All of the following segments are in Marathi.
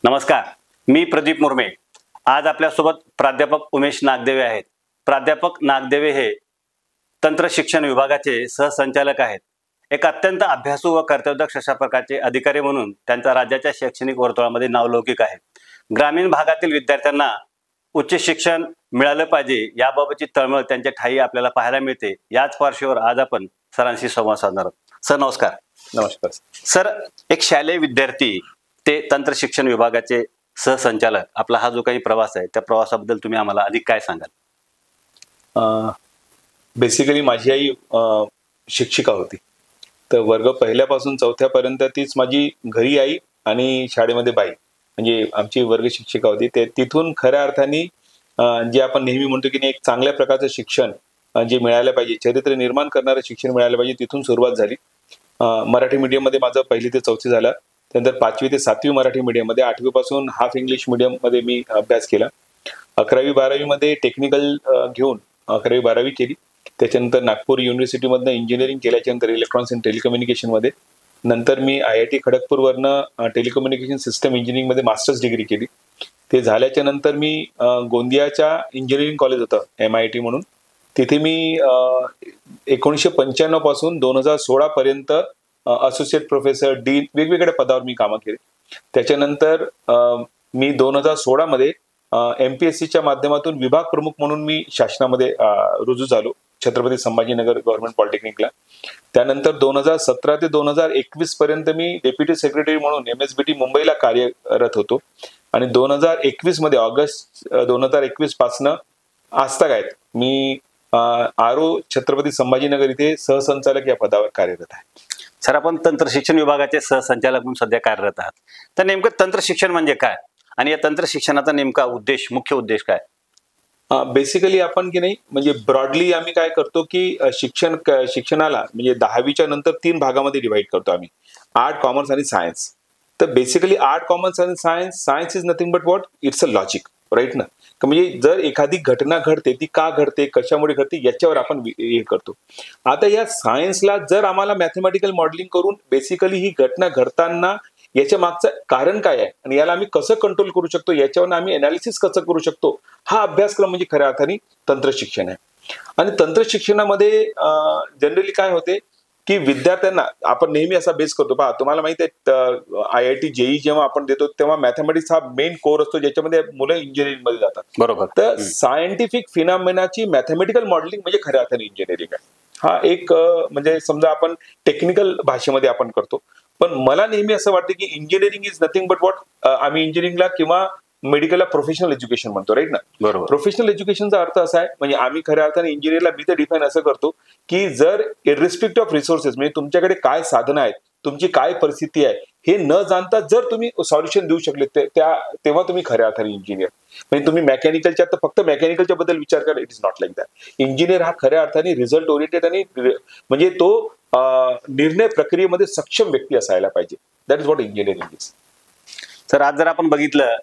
नमस्कार, मी प्रदीप मुर्मे। आज आपल्यासोबत प्राध्यापक उमेश नागदेवे आहेत। प्राध्यापक नागदेवे हे तंत्र शिक्षण विभागाचे सहसंचालक आहेत। एक अत्यंत अभ्यासू व कर्तव्यदक्ष अशा प्रकारचे अधिकारी म्हणून त्यांचा राज्याच्या शैक्षणिक वर्तुळामध्ये नावलौकिक आहे। ग्रामीण भागातील विद्यार्थ्यांना उच्च शिक्षण मिळालं पाहिजे याबाबतची तळमळ त्यांच्या ठायी आपल्याला पाहायला मिळते। याच पार्श्वभूमीवर आज आपण सरांशी संवाद साधणार आहोत। सर नमस्कार। नमस्कार सर, एक शालेय विद्यार्थी ते तंत्र शिक्षण विभागाचे सहसंचालक, आपला हा जो काही प्रवास आहे त्या प्रवासाबद्दल तुम्ही आम्हाला अधिक काय सांगाल? बेसिकली माझी आई शिक्षिका होती, तर वर्ग पहिल्यापासून चौथ्यापर्यंत तीच माझी घरी आई आणि शाळेमध्ये बाई, म्हणजे आमची वर्ग शिक्षिका होती। ते तिथून खऱ्या अर्थाने जे आपण नेहमी म्हणतो की एक चांगल्या प्रकारचं शिक्षण जे मिळालं पाहिजे, चरित्र निर्माण करणारं शिक्षण मिळालं पाहिजे, तिथून सुरुवात झाली। मराठी मीडियममध्ये माझं 1ली ते 4थी झालं, त्यानंतर 5वी ते 7वी मराठी मीडियममध्ये, 8वी पासून हाफ इंग्लिश मीडियममध्ये मी अभ्यास केला। 11वी 12वी मध्ये टेक्निकल घेऊन 11वी 12वी केली। त्याच्यानंतर नागपूर युनिव्हर्सिटीमधनं इंजिनिअरिंग केल्याच्यानंतर इलेक्ट्रॉनिक्स अँड टेलिकम्युनिकेशनमध्ये, नंतर मी IIT खडगपूरवरनं टेलिकम्युनिकेशन सिस्टम इंजिनिअरिंगमध्ये मास्टर्स डिग्री केली। ते झाल्याच्या नंतर मी गोंदियाच्या इंजिनिअरिंग कॉलेज होतं MIT म्हणून, तिथे मी 1995 पासून 2016 पर्यंत असोसिएट प्रोफेसर, डीन वेगवेगळ्या पदावर मी कामं केली। त्याच्यानंतर मी 2016 मध्ये MPSCच्या माध्यमातून विभाग प्रमुख म्हणून मी शासनामध्ये रुजू झालो, छत्रपती संभाजीनगर गव्हर्नमेंट पॉलिटेक्निकला। त्यानंतर 2017 ते 2021 पर्यंत मी डेप्युटी सेक्रेटरी म्हणून MSBT मुंबईला कार्यरत होतो आणि 2021 मध्ये ऑगस्ट 2021 पासनं आजतागायत मी RO छत्रपती संभाजीनगर इथे सहसंचालक या पदावर कार्यरत आहे। सर, आपण तंत्र शिक्षण विभागाचे सहसंचालक म्हणून सध्या कार्यरत आहात, तर नेमकं तंत्र शिक्षण म्हणजे काय आणि या तंत्र शिक्षणाचा नेमका उद्देश, मुख्य उद्देश काय? बेसिकली आपण की नाही, म्हणजे ब्रॉडली आम्ही काय करतो की शिक्षणाला म्हणजे 10वीच्या नंतर 3 भागामध्ये डिवाइड करतो आम्ही, आर्ट, कॉमर्स आणि सायन्स। तर बेसिकली आर्ट, कॉमर्स आणि science is nothing but what, it's a logic, right ना? म्हणजे जर एखादी घटना घडते ती का घडते, कशामुळे घडते, याच्यावर आपण हे करतो। आता या सायन्सला जर आम्हाला मॅथमॅटिकल मॉडेलिंग करून बेसिकली ही घटना घडताना याच्या मागचं कारण काय आहे आणि याला आम्ही कसं कंट्रोल करू शकतो, याच्यावर आम्ही अनालिसिस कसं करू शकतो, हा अभ्यासक्रम म्हणजे खऱ्या अर्थाने तंत्र शिक्षण आहे। आणि तंत्र शिक्षणामध्ये जनरली काय होते की विद्यार्थ्यांना आपण नेहमी असा बेस करतो, पहा तुम्हाला माहिती आहे IIT JEE जेव्हा आपण देतो तेव्हा मॅथमॅटिक्स हा मेन कोर असतो, ज्याच्यामध्ये मुलं इंजिनिअरिंग मध्ये जातात, बरोबर। तर सायंटिफिक फिनॉमिनाची मॅथमॅटिकल मॉडेलिंग म्हणजे खऱ्या अर्थाने इंजिनिअरिंग आहे। हा एक म्हणजे समजा आपण टेक्निकल भाषेमध्ये आपण करतो, पण मला नेहमी असं वाटतं की engineering is nothing but what, आम्ही इंजिनिअरिंगला किंवा मेडिकलला प्रोफेशनल एज्युकेशन म्हणतो, राईट ना? बरोबर। प्रोफेशनल एज्युकेशनचा अर्थ असा आहे, म्हणजे आम्ही खऱ्या अर्थाने इंजिनिअरला मी तर डिफाईन असं करतो की जर इरिस्पेक्टिव्ह ऑफ रिसोर्सेस, म्हणजे तुमच्याकडे काय साधनं आहेत, तुमची काय परिस्थिती आहे, हे न जाणता जर तुम्ही सोल्युशन देऊ शकले तेव्हा तुम्ही खऱ्या अर्थाने इंजिनियर। म्हणजे तुम्ही मेकॅनिकलच्या तर फक्त मेकॅनिकलच्या बद्दल विचार करा, it is not like that. Engineer हा खऱ्या अर्थाने रिझल्ट ओरिएंटेड आणि म्हणजे तो निर्णय प्रक्रियेमध्ये सक्षम व्यक्ती असायला पाहिजे, that is what engineering is. Sir, आज जर आपण बघितलं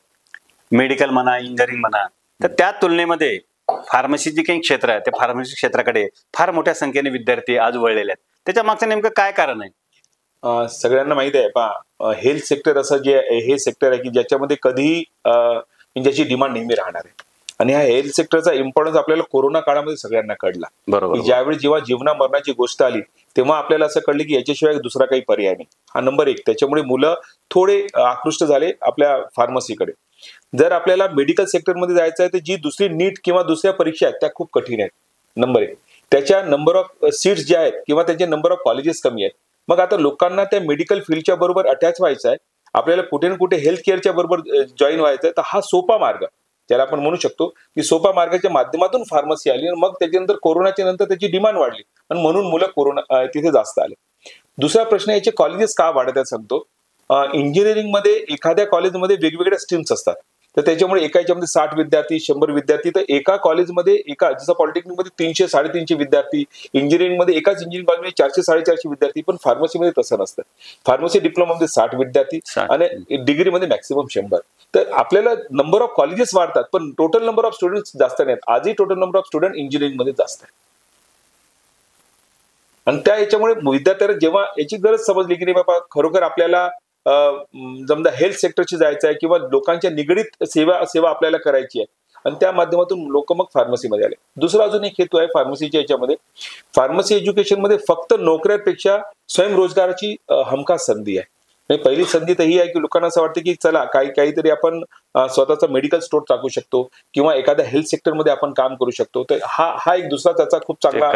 मेडिकल म्हणा, इंजिनिअरिंग म्हणा, तर त्या तुलनेमध्ये फार्मसीचे काही क्षेत्र आहे, त्या फार्मसी क्षेत्राकडे फार मोठ्या संख्येने विद्यार्थी आज वळलेले आहेत। त्याच्या मागचं नेमकं काय कारण आहे? सगळ्यांना माहित आहे, पहा हेल्थ सेक्टर असं जे हे सेक्टर आहे की ज्याच्यामध्ये कधीही ज्याची डिमांड नेहमी राहणार आहे, आणि ह्या हेल्थ सेक्टरचा इम्पॉर्टन्स आपल्याला कोरोना काळामध्ये सगळ्यांना कळला। बरोबर। ज्यावेळी जेव्हा जीवना मरणाची गोष्ट आली तेव्हा आपल्याला असं कळलं की याच्याशिवाय दुसरा काही पर्याय नाही, हा नंबर 1। त्याच्यामुळे मुलं थोडे आकृष्ट झाले आपल्या फार्मसीकडे। जर आपल्याला मेडिकल सेक्टरमध्ये जायचं आहे तर जी दुसरी नीट किंवा दुसऱ्या परीक्षा आहेत त्या खूप कठीण आहेत, नंबर 1। त्याच्या नंबर ऑफ सीट्स ज्या आहेत किंवा त्याचे नंबर ऑफ कॉलेजेस कमी आहेत। मग आता लोकांना त्या मेडिकल फील्डच्या बरोबर अटॅच व्हायचं आहे, आपल्याला कुठे ना कुठे हेल्थ केअरच्या बरोबर जॉईन व्हायचं आहे, तर हा सोपा मार्ग, ज्याला आपण म्हणू शकतो की सोपा मार्गाच्या माध्यमातून फार्मसी आली, आणि मग त्याच्यानंतर कोरोनाच्या नंतर त्याची डिमांड वाढली आणि म्हणून मुलं तिथे जास्त आले। दुसरा प्रश्न, याचे कॉलेजेस का वाढत आहेत सांगतो। इंजिनिअरिंगमध्ये एखाद्या कॉलेजमध्ये वेगवेगळ्या स्ट्रीम्स असतात, तर त्याच्यामुळे एका याच्यामध्ये 60 विद्यार्थी, 100 विद्यार्थी, तर एका कॉलेजमध्ये जसं पॉलिटेक्निकमध्ये 300-350 विद्यार्थी, इंजिनिअरिंगमध्ये एकाच इंजिनिअरिंग कॉलेजमध्ये 400-450 विद्यार्थी, पण फार्मसीमध्ये तसं नसतं। फार्मसी डिप्लोमामध्ये 60 विद्यार्थी आणि डिग्रीमध्ये मॅक्सिमम 100। तर आपल्याला नंबर ऑफ कॉलेजेस वाढतात, पण टोटल नंबर ऑफ स्टुडंट्स जास्त नाहीत। आजही टोटल नंबर ऑफ स्टुडंट इंजिनिअरिंगमध्ये जास्त आहे, आणि त्या याच्यामुळे विद्यार्थ्यांना जेव्हा याची गरज समजली की नाही बाबा खरोखर आपल्याला समजा हेल्थ सेक्टरची जायचं आहे किंवा लोकांच्या निगडीत सेवा आपल्याला करायची आहे आणि त्या माध्यमातून लोक मग फार्मसीमध्ये आले. दुसरा अजून एक हेतू आहे फार्मसीच्या याच्यामध्ये, फार्मसी एज्युकेशनमध्ये फक्त नोकऱ्यांपेक्षा स्वयंरोजगाराची हमखास संधी आहे. म्हणजे पहिली संधी तर ही आहे की लोकांना असं वाटतं की चला काहीतरी आपण स्वतःचा मेडिकल स्टोअर टाकू शकतो किंवा एखाद्या हेल्थ सेक्टरमध्ये आपण काम करू शकतो. तर हा एक दुसरा त्याचा खूप चांगला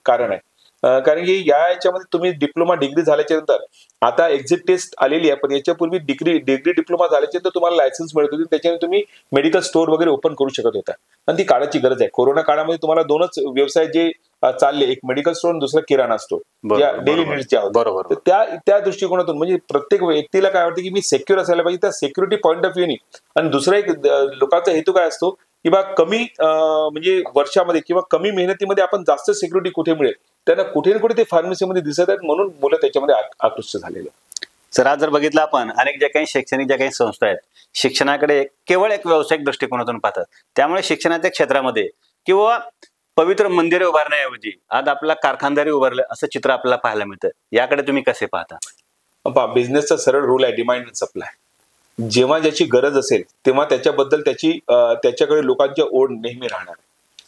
कारण आहे. कारण की याच्यामध्ये तुम्ही डिग्री झाल्याच्या नंतर आता एक्झिट टेस्ट आलेली आहे, पण याच्यापूर्वी डिग्री डिप्लोमा झाल्याच्या नंतर तुम्हाला लायसन्स मिळत होती, त्याच्याने तुम्ही मेडिकल स्टोअर वगैरे ओपन करू शकत होता आणि ती काळाची गरज आहे. कोरोना काळामध्ये तुम्हाला दोनच व्यवसाय जे चालले, एक मेडिकल स्टोअर आणि दुसरा किराणा स्टोअर, ज्या डेली नीड्सच्या होत्या. बरोबर. तर त्या दृष्टिकोनातून म्हणजे प्रत्येक व्यक्तीला काय वाटतं की मी सेक्युअर असायला पाहिजे, त्या सिक्युरिटी पॉईंट ऑफ व्ह्यूनी. आणि दुसरा एक लोकांचा हेतू काय असतो की बा कमी म्हणजे वर्षामध्ये किंवा कमी मेहनतीमध्ये आपण जास्त सिक्युरिटी कुठे मिळेल, त्यांना कुठे ना कुठे ते फार्मसीमध्ये दिसत आहेत, म्हणून मुलं त्याच्यामध्ये आकृष्ट झालेले. सर, आज जर बघितलं आपण अनेक ज्या काही शैक्षणिक ज्या काही संस्था आहेत, शिक्षणाकडे केवळ एक व्यावसायिक दृष्टिकोनातून पाहतात. त्यामुळे शिक्षणाच्या क्षेत्रामध्ये किंवा पवित्र मंदिरे उभारण्याऐवजी आज आपला कारखानदारी उभारलं असं चित्र आपल्याला पाहायला मिळतं. याकडे तुम्ही कसे पाहता? बिझनेसचा सरळ रूल आहे, डिमांड अँड सप्लाय. जेव्हा ज्याची गरज असेल तेव्हा त्याच्याबद्दल त्याच्याकडे लोकांची ओढ नेहमी राहणार.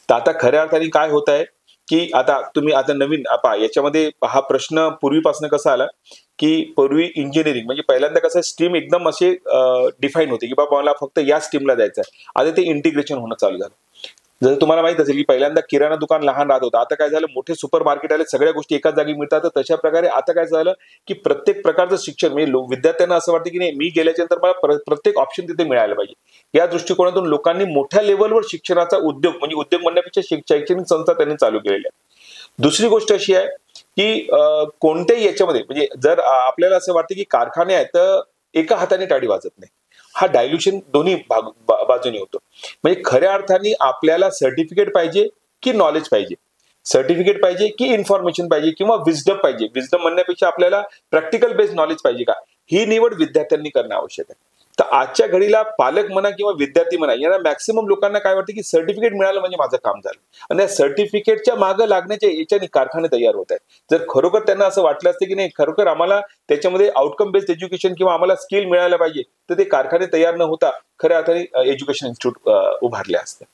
तर आता खऱ्या अर्थाने काय होत आहे की आता नवीन याच्यामध्ये हा प्रश्न पूर्वीपासून कसा आला की पूर्वी इंजिनिअरिंग म्हणजे पहिल्यांदा कसं स्ट्रीम एकदम असे डिफाईन होते की बाबा मला फक्त या स्ट्रीमला जायचं आहे. आता ते इंटिग्रेशन होणं चालू झालं. जसं तुम्हाला माहित असेल की पहिल्यांदा किराणा दुकान लहान राहत होतं, आता काय झालं मोठे सुपर मार्केट आले, सगळ्या गोष्टी एकाच जागी मिळतात. तर तशा प्रकारे आता काय झालं की प्रत्येक प्रकारचं शिक्षण म्हणजे विद्यार्थ्यांना असं वाटतं की नाही मी गेल्याच्या नंतर मला प्रत्येक ऑप्शन तिथे मिळायला पाहिजे. या दृष्टिकोनातून लोकांनी मोठ्या लेवलवर शिक्षणाचा उद्योग म्हणजे उद्योग म्हणण्यापेक्षा शैक्षणिक संस्था त्यांनी चालू केलेल्या. दुसरी गोष्ट अशी आहे की कोणत्याही याच्यामध्ये म्हणजे जर आपल्याला असं वाटतं की कारखाने आहेत तर एका हाताने टाळी वाजत नाही. हा डायल्युशन दोन्ही बाजूने होतो. म्हणजे खऱ्या अर्थाने आपल्याला सर्टिफिकेट पाहिजे की नॉलेज पाहिजे, सर्टिफिकेट पाहिजे की इन्फॉर्मेशन पाहिजे किंवा विजडम पाहिजे. विजडम म्हणण्यापेक्षा आपल्याला प्रॅक्टिकल बेस्ड नॉलेज पाहिजे का, ही निवड विद्यार्थ्यांनी करणं आवश्यक आहे. तर आजच्या घडीला पालक म्हणा किंवा विद्यार्थी म्हणा यांना मॅक्सिमम लोकांना काय वाटतं की सर्टिफिकेट मिळालं म्हणजे माझं काम झालं आणि या सर्टिफिकेटच्या मागे लागण्याच्या याच्याने कारखाने तयार होत आहेत. जर खरोखर त्यांना असं वाटलं असतं की नाही खरोखर आम्हाला त्याच्यामध्ये आउटकम बेस्ड एज्युकेशन किंवा आम्हाला स्किल मिळायला पाहिजे, तर ते कारखाने तयार न होता खऱ्या अर्थाने एज्युकेशन इन्स्टिट्यूट उभारले असते.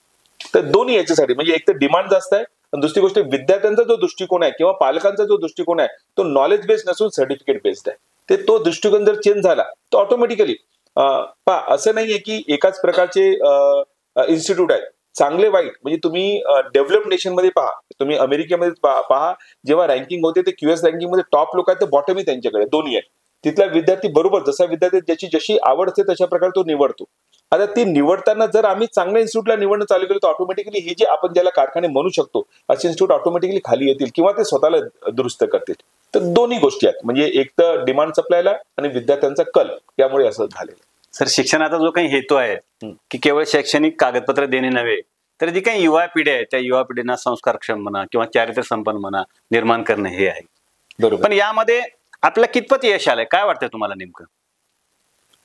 तर दोन्ही याच्यासाठी म्हणजे एक तर डिमांड जास्त आहे आणि दुसरी गोष्ट विद्यार्थ्यांचा जो दृष्टिकोन आहे किंवा पालकांचा जो दृष्टिकोन आहे तो नॉलेज बेस्ड नसून सर्टिफिकेट बेस्ड आहे. ते तो दृष्टिकोन जर चेंज झाला तर ऑटोमॅटिकली असं नाहीये की एकाच प्रकारचे इन्स्टिट्यूट आहेत, चांगले वाईट म्हणजे तुम्ही डेव्हलप नेशन मध्ये पहा, तुम्ही अमेरिकेमध्ये पहा, जेव्हा रँकिंग होते ते क्यूएस रँकिंग मध्ये टॉप लोक आहेत तर बॉटम ही त्यांच्याकडे दोन्ही आहे. तिथला विद्यार्थी बरोबर जसा विद्यार्थी ज्याची जशी आवड असते तशा प्रकारे तो निवडतो. आता ती निवडताना जर आम्ही चांगल्या इन्स्टिट्यूटला निवडणं चालू केलं तर ऑटोमॅटिकली हे जे आपण ज्याला कारखाने म्हणू शकतो असे इन्स्टिट्यूट ऑटोमॅटिकली खाली येतील किंवा ते स्वतःला दुरुस्त करतील. तर दोन्ही गोष्टी आहेत म्हणजे एक तर डिमांड सप्लायला आणि विद्यार्थ्यांचा कल यामुळे असं झालेलं. सर, शिक्षणाचा जो काही हेतू आहे की केवळ शैक्षणिक कागदपत्र देणे नव्हे तर जी काही युवा पिढी आहे त्या युवा पिढींना संस्कारक्षम म्हणा किंवा चारित्र्य संपन्न म्हणा निर्माण करणे हे आहे. बरोबर. पण यामध्ये आपलं कितपत यश आलंय, काय वाटतंय तुम्हाला नेमकं?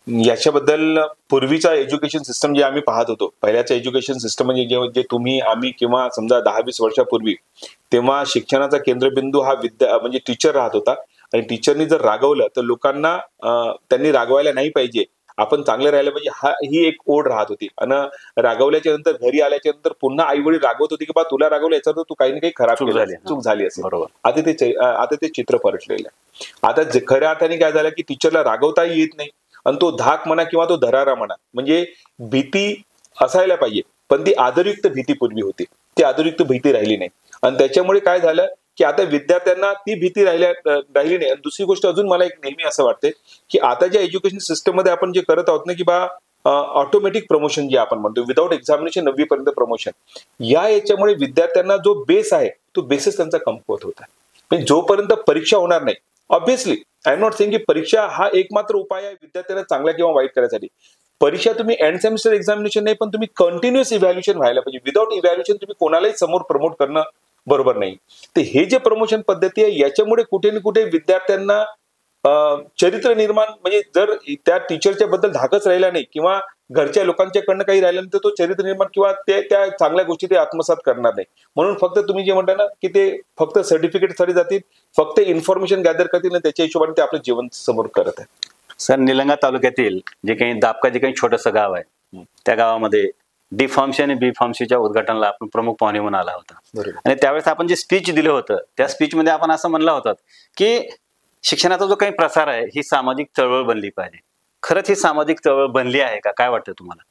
याच्याबद्दल पूर्वीचा एज्युकेशन सिस्टम जे आम्ही पाहत होतो, पहिल्याचं एज्युकेशन सिस्टम म्हणजे जे तुम्ही आम्ही किंवा समजा 10-20 वर्षापूर्वी, तेव्हा शिक्षणाचा केंद्रबिंदू हा म्हणजे टीचर राहत होता आणि टीचरनी जर रागवलं तर लोकांना त्यांनी रागवायला नाही पाहिजे, आपण चांगलं राहायला पाहिजे ही एक ओढ राहत होती. आणि रागवल्याच्या नंतर घरी आल्याच्या नंतर पुन्हा आई वडील रागवत होती की बा तुला रागवलं याचा तर तू काही ना काही खराब केलं, चूक झाली असेल. आता ते चित्र परतलेलं आहे. आता खऱ्या अर्थाने काय झालं की टीचरला रागवताही येत नाही आणि तो धाक म्हणा किंवा तो धरारा म्हणा म्हणजे भीती असायला पाहिजे पण ती आदरयुक्त भीती पूर्वी होती, ती आदरयुक्त भीती राहिली नाही. आणि त्याच्यामुळे काय झालं की आता विद्यार्थ्यांना ती भीती राहिली नाही. आणि दुसरी गोष्ट अजून मला एक नेहमी असं वाटते की आता ज्या एज्युकेशन सिस्टम मध्ये आपण जे करत आहोत ना की बा ऑटोमॅटिक प्रमोशन जे आपण म्हणतो विदाऊट एक्झामिनेशन 9वी पर्यंत प्रमोशन, याच्यामुळे विद्यार्थ्यांना जो बेस आहे तो बेसच त्यांचा कमकुवत होत आहे. म्हणजे जोपर्यंत परीक्षा होणार नाही, obviously I am not saying की परीक्षा हा एकमात्र उपाय आहे विद्यार्थ्यांना चांगला किंवा वाईट करायसाठी. परीक्षा तुम्ही एंड सेमिस्टर एक्झामिनेशन नाही पण तुम्ही कंटिन्युअस इव्हॅल्युएशन व्हायला पाहिजे. विदाऊट इव्हॅल्युएशन तुम्ही कोणालाही समोर प्रमोट करणं बरोबर नाही. तर हे जे प्रमोशन पद्धती आहे याच्यामुळे कुठे ना कुठे विद्यार्थ्यांना चरित्र निर्माण म्हणजे जर त्या टीचरच्या बद्दल धाकच राहिला नाही किंवा घरच्या लोकांच्याकडनं काही राहिलं नाही तर तो चरित्र निर्माण किंवा त्या चांगल्या गोष्टी ते आत्मसात करणार नाही. म्हणून फक्त तुम्ही जे म्हणता ना की ते फक्त सर्टिफिकेटसाठी जातील, फक्त इन्फॉर्मेशन गॅदर करतील आणि त्याच्या हिशोबाने ते आपलं जीवन समोर करत आहे. सर, निलंगा तालुक्यातील जे काही दापका जे काही छोटंसं गाव आहे त्या गावामध्ये डी फार्मसी आणि बी फार्मसीच्या उद्घाटनाला आपण प्रमुख पाहुणे म्हणून आला होता. बरोबर. आणि त्यावेळेस आपण जे स्पीच दिलं होतं त्या स्पीचमध्ये आपण असं म्हणलं होतं की शिक्षणाचा जो काही प्रसार आहे ही सामाजिक चळवळ बनली पाहिजे. खरंच ही सामाजिक चळवळ बनली आहे का? काय वाटतं तुम्हाला?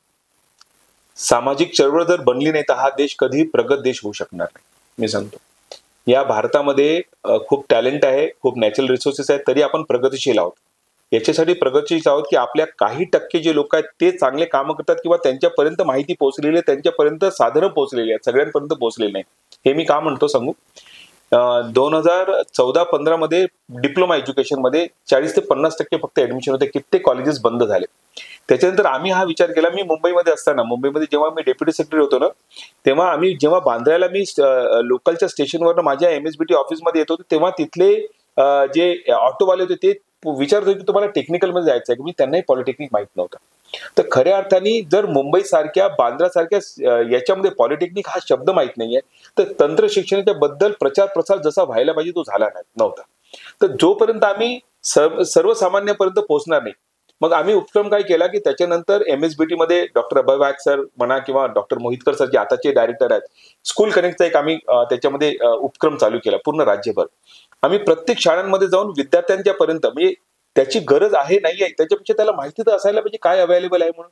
सामाजिक चळवळ जर बनली नाही तर हा देश कधी प्रगत देश होऊ शकणार नाही. मी सांगतो, या भारतामध्ये खूप टॅलेंट आहे, खूप नॅचरल रिसोर्सेस आहेत, तरी आपण प्रगतिशील आहोत. याच्यासाठी प्रगतिशील आहोत की आपल्या काही टक्के जे लोक आहेत ते चांगले कामं करतात किंवा त्यांच्यापर्यंत माहिती पोहोचलेली आहे, त्यांच्यापर्यंत साधनं पोहोचलेली आहेत, सगळ्यांपर्यंत पोहोचलेली नाही. हे मी का म्हणतो सांगू. 2014-15 मध्ये डिप्लोमा एज्युकेशन मध्ये 40 ते 50% फक्त ऍडमिशन होते. कित्येक कॉलेजेस बंद झाले. त्याच्यानंतर आम्ही हा विचार केला. मी मुंबईमध्ये असताना, मुंबईमध्ये जेव्हा मी डेप्युटी सेक्रेटरी होतो ना, तेव्हा आम्ही जेव्हा बांद्र्याला मी लोकलच्या स्टेशनवर माझ्या MSBT ऑफिसमध्ये येत होतो, तेव्हा तिथले जे ऑटोवाले होते ते विचारत होते की तुम्हाला टेक्निकल मध्ये जायचं आहे. मी त्यांनाही पॉलिटेक्निक माहित नव्हतं. तर खऱ्या अर्थाने जर मुंबई सारख्या, बांद्रा सारख्या याच्यामध्ये पॉलिटेक्निक हा शब्द माहित नाहीये, तर तंत्र शिक्षणाच्या बद्दल प्रचार प्रसार जसा व्हायला पाहिजे तो झाला नव्हता. तर जोपर्यंत आम्ही सर्वसामान्यपर्यंत पोहोचणार नाही, मग आम्ही उपक्रम काय केला की त्याच्यानंतर MSBT मध्ये डॉक्टर अभय वाघ सर म्हणा किंवा डॉक्टर मोहितकर सर जे आताचे डायरेक्टर आहेत, स्कूल कनेक्टचा एक आम्ही त्याच्यामध्ये उपक्रम चालू केला पूर्ण राज्यभर. आम्ही प्रत्येक शाळांमध्ये जाऊन विद्यार्थ्यांच्या पर्यंत, म्हणजे त्याची गरज आहे नाही आहे त्याच्यापेक्षा त्याला माहिती तर असायला पाहिजे काय अवेलेबल आहे म्हणून,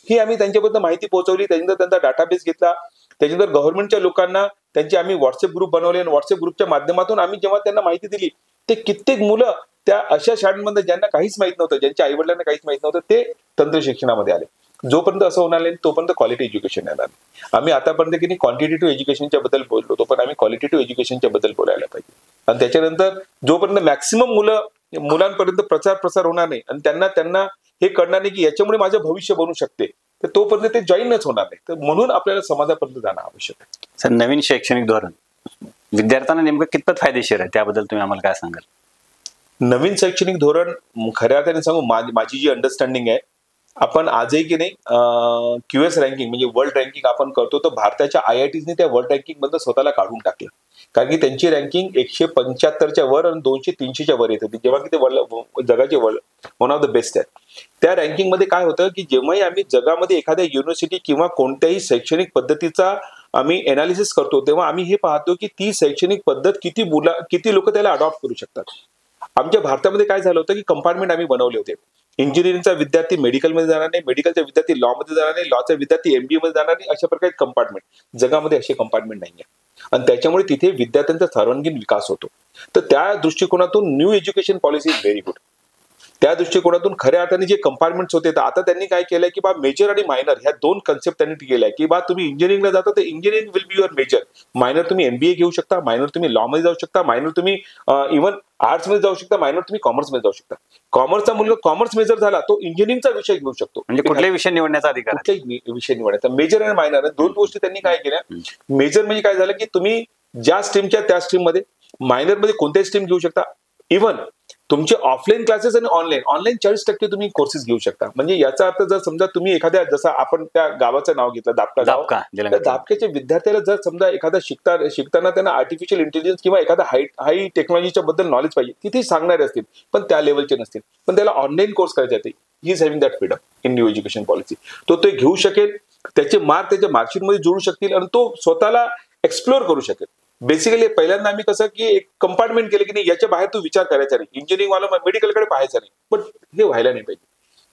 ही आम्ही त्यांच्याबद्दल माहिती पोहोचवली. त्याच्यानंतर त्यांचा डाटाबेस घेतला. त्याच्यानंतर गव्हर्नमेंटच्या लोकांना त्यांचे आम्ही व्हॉट्सअप ग्रुप बनवले आणि व्हॉट्सअप ग्रुपच्या माध्यमातून आम्ही जेव्हा त्यांना माहिती दिली, ते कित्येक मुलं त्या अशा शाळांमध्ये ज्यांना काहीच माहित नव्हतं, ज्यांच्या आईवडिलांना काहीच माहित नव्हतं, ते तंत्र शिक्षणामध्ये आले. जोपर्यंत असं होणार नाही तोपर्यंत क्वालिटी एज्युकेशन येणार नाही. आम्ही आतापर्यंत की क्वांटिटेटिव्ह एज्युकेशनच्या बद्दल बोललो होतो, पण आम्ही क्वालिटेटिव्ह एज्युकेशनच्या बद्दल बोलायला पाहिजे. आणि त्याच्यानंतर जोपर्यंत मॅक्सिमम मुलांपर्यंत प्रसार होणार नाही आणि त्यांना हे कळणार नाही की याच्यामुळे माझं भविष्य बनू शकते, तर तोपर्यंत ते जॉईनच होणार नाही. तर म्हणून आपल्याला समाजापर्यंत जाणं आवश्यक आहे. सर, नवीन शैक्षणिक धोरण विद्यार्थ्यांना नेमकं कितपत फायदेशीर आहे त्याबद्दल तुम्ही आम्हाला काय सांगाल? नवीन शैक्षणिक धोरण खऱ्या अर्थाने सांगू, माझी जी अंडरस्टँडिंग आहे, आपण आजही की नाही QS रँकिंग म्हणजे वर्ल्ड रँकिंग आपण करतो, तर भारताच्या IITsने त्या वर्ल्ड रँकिंग मधून स्वतःला काढून टाकलं. कारण की त्यांची रँकिंग 175च्या वर आणि 200-300च्या वर येत होती, जेव्हा की ते जगाचे वन ऑफ द बेस्ट आहे. त्या रँकिंग मध्ये काय होतं की जेव्हाही आम्ही जगामध्ये एखाद्या युनिव्हर्सिटी किंवा कोणत्याही शैक्षणिक पद्धतीचा आम्ही एनालिसिस करतो, तेव्हा आम्ही हे पाहतो की ती शैक्षणिक पद्धत किती लोक त्याला अडॉप्ट करू शकतात. आमच्या भारतामध्ये काय झालं होतं की कंपार्टमेंट आम्ही बनवले होते. इंजिनिअरिंगचा विद्यार्थी मेडिकलमध्ये जाणार नाही, मेडिकलचा विद्यार्थी लॉ मध्ये जाणार नाही, लॉचा विद्यार्थी MBA मध्ये जाणार नाही. अशा प्रकारे कंपार्टमेंट जगामध्ये असे कंपार्टमेंट नाहीये आणि त्याच्यामुळे तिथे विद्यार्थ्यांचा सर्वांगीण विकास होतो. तर त्या दृष्टिकोनातून new education policy is very good. त्या दृष्टिकोनातून खऱ्या अर्थाने जे कंपार्टमेंट्स होते, तर आता त्यांनी काय केलंय की बा मेजर आणि मायनर ह्या दोन कन्सेप्ट त्यांनी केलाय की बा तुम्ही इंजिनिअरिंगला जाता तर engineering will be your major, minor तुम्ही MBA घेऊ शकता, मायनर तुम्ही लॉ मध्ये जाऊ शकता, मायनर तुम्ही इव्हन आर्ट्स मध्ये जाऊ शकता, मायनर तुम्ही कॉमर्स मध्ये जाऊ शकता. कॉमर्सचा मुलगा कॉमर्स मेजर झाला तो इंजिनिअरिंगचा विषय घेऊ शकतो. म्हणजे कुठलाही विषय निवडण्याचा अधिकार, कुठलाही विषय निवडायचा. मेजर आणि मायनर दोन गोष्टी त्यांनी काय केल्या. मेजर म्हणजे काय झालं की तुम्ही ज्या स्ट्रीमच्या त्या स्ट्रीममध्ये, मायनर मध्ये कोणत्याही स्ट्रीम घेऊ शकता. इव्हन तुमचे ऑफलाईन क्लासेस आणि ऑनलाईन 40% तुम्ही कोर्सेस घेऊ शकता. म्हणजे याचा अर्थ जर समजा तुम्ही एखाद्या, जसं आपण त्या गावाचं नाव घेतलं दापका, दापक्याच्या विद्यार्थ्याला जर समजा एखादा शिकताना त्यांना आर्टिफिशियल इंटेलिजन्स किंवा एखादा हाय टेक्नॉलॉजीच्या बद्दल नॉलेज पाहिजे, तिथे सांगणारे असतील पण त्या लेवलचे नसतील, पण त्याला ऑनलाईन कोर्स करायचे आहे, he is having that freedom in new education policy. तो ते घेऊ शकेल, त्याचे मार्क त्याच्या मार्कशीटमध्ये जोडू शकतील आणि तो स्वतःला एक्सप्लोर करू शकेल. बेसिकली पहिल्यांदा आम्ही कसं की एक कंपार्टमेंट केलं की नाही याच्या बाहेर तू विचार करायचा नाही, इंजिनिअरिंग वाला मेडिकलकडे पाहायचा नाही, पण हे व्हायला नाही पाहिजे.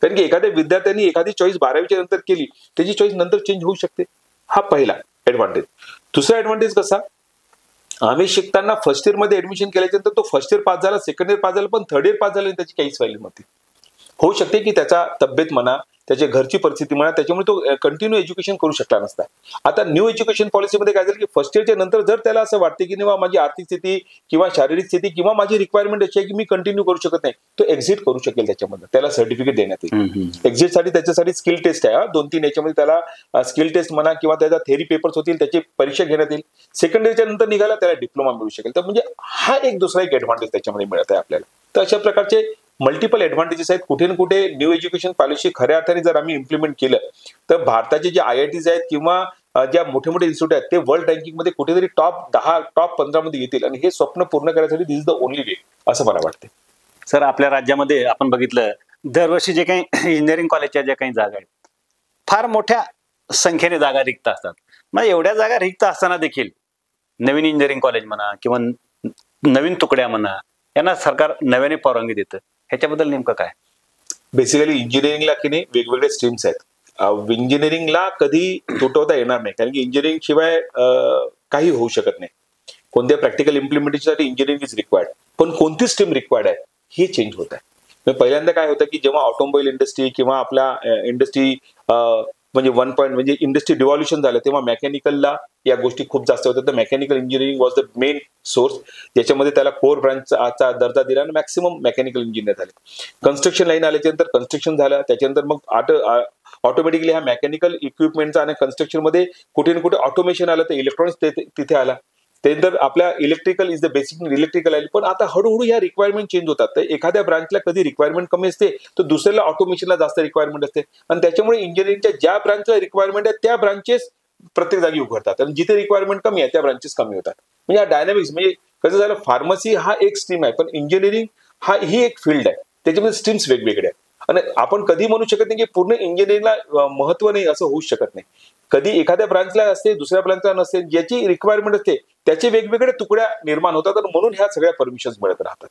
कारण की एखाद्या विद्यार्थ्यांनी एखादी चॉईस 12वीच्या नंतर केली, त्याची चॉईस नंतर चेंज होऊ शकते. हा पहिला ऍडव्हान्टेज. दुसरा ऍडव्हान्टेज कसा, आम्ही शिकताना फर्स्ट इयर मध्ये ऍडमिशन केल्यानंतर तो फर्स्ट इयर पास झाला, सेकंड इयर पास झाला, पण थर्ड इयर पास झाला त्याची काहीच व्हॅल्यू नव्हती. होऊ शकते की त्याचा तब्येत म्हणा, त्याची घरची परिस्थिती म्हणा, त्याच्यामुळे तो कंटिन्यू एज्युकेशन करू शकला नसता. आता न्यू एज्युकेशन पॉलिसीमध्ये काय झालं की फर्स्ट इयरच्या नंतर जर त्याला असं वाटते की नाही माझी आर्थिक स्थिती किंवा शारीरिक स्थिती किंवा माझी रिक्वायरमेंट अशी आहे की मी कंटिन्यू करू शकत नाही, तो एक्झिट करू शकेल. त्याच्यामध्ये त्याला सर्टिफिकेट देण्यात येईल. एक्झिटसाठी त्याच्यासाठी स्किल टेस्ट आहे, 2-3 याच्यामध्ये त्याला स्किल टेस्ट म्हणा किंवा त्याचा थेरी पेपर्स होतील, त्याची परीक्षा घेण्यात येईल. सेकंड इयरच्या नंतर निघाला त्याला डिप्लोमा मिळू शकेल. तर म्हणजे हा एक दुसरा एक ऍडव्हान्टेज त्याच्यामध्ये मिळत आहे आपल्याला. तर अशा प्रकारचे मल्टिपल ऍडव्हान्टेजेस आहेत. कुठे ना कुठे न्यू एज्युकेशन पॉलिसी खऱ्या अर्थाने जर आम्ही इम्प्लिमेंट केलं तर भारताचे जे IITs आहेत किंवा ज्या मोठे मोठे इन्स्टिट्यूट आहेत ते वर्ल्ड रँकिंग मध्ये कुठेतरी टॉप 10, टॉप 15 मध्ये येतील आणि हे स्वप्न पूर्ण करण्यासाठी दिस इज द ओनली वे असं मला वाटतं. सर, आपल्या राज्यामध्ये आपण बघितलं दरवर्षी जे काही इंजिनिअरिंग कॉलेजच्या ज्या काही जागा आहेत फार मोठ्या संख्येने जागा रिक्त असतात. मग एवढ्या जागा रिक्त असताना देखील नवीन इंजिनिअरिंग कॉलेज म्हणा किंवा नवीन तुकड्या म्हणा यांना सरकार नव्याने परवानगी देतं. ह्याच्याबद्दल नेमकं काय? बेसिकली इंजिनिअरिंगला की नाही वेगवेगळे स्ट्रीम्स आहेत. इंजिनिअरिंगला कधी तुटवता येणार नाही, कारण की इंजिनिअरिंग शिवाय काही होऊ शकत नाही. कोणत्या प्रॅक्टिकल इम्प्लिमेंटेशनसाठी इंजिनिअरिंग इज रिक्वायर्ड, पण कोणती स्ट्रीम रिक्वायर्ड आहे हे चेंज होत आहे. पहिल्यांदा काय होतं की जेव्हा ऑटोमोबाईल इंडस्ट्री किंवा आपल्या इंडस्ट्री म्हणजे म्हणजे इंडस्ट्री डिव्हॉल्युशन झालं तेव्हा मेकॅनिकलला या गोष्टी खूप जास्त होत्या. तर mechanical engineering was the main source, ज्याच्यामध्ये त्याला कोर ब्रांचचा दर्जा दिला आणि मॅक्सिमम मेकॅनिकल इंजिनियर झाले. कन्स्ट्रक्शन लाईन आल्याच्यानंतर कन्स्ट्रक्शन झालं, त्याच्यानंतर मग ऑटोमॅटिकली ह्या मेकॅनिकल इक्विपमेंटचा आणि कन्स्ट्रक्शन मध्ये कुठे ना कुठे ऑटोमेशन आलं, तर इलेक्ट्रॉनिक्स तिथे आला. त्यानंतर आपल्या electrical is the basic electrical आहे. पण आता हळूहळू ह्या रिक्वायरमेंट चेंज होतात. तर एखाद्या ब्रांचला कधी रिक्वायरमेंट कमी असते तर दुसऱ्याला ऑटोमेशनला जास्त रिक्वायरमेंट असते, आणि त्याच्यामुळे इंजिनिअरिंगच्या ज्या ब्रांचला रिक्वायरमेंट आहे त्या ब्रांचेस प्रत्येक जागी उघडतात आणि जिथे रिक्वायरमेंट कमी आहे त्या ब्रांचेस कमी होतात. म्हणजे हा डायनामिक्स, म्हणजे कसं झालं, फार्मसी हा एक स्ट्रीम आहे पण इंजिनिअरिंग ही एक फील्ड आहे, त्याच्यामध्ये स्ट्रीम्स वेगवेगळे आहेत. आणि आपण कधी म्हणू शकत नाही की पूर्ण इंजिनिअरिंगला महत्व नाही, असं होऊ शकत नाही. कधी एखाद्या ब्रांचला असते, दुसऱ्या ब्रांचला नसते. ज्याची रिक्वायरमेंट असते त्याचे वेगवेगळे तुकड्या निर्माण होतात आणि म्हणून ह्या सगळ्या परमिशन्स मिळत राहतात.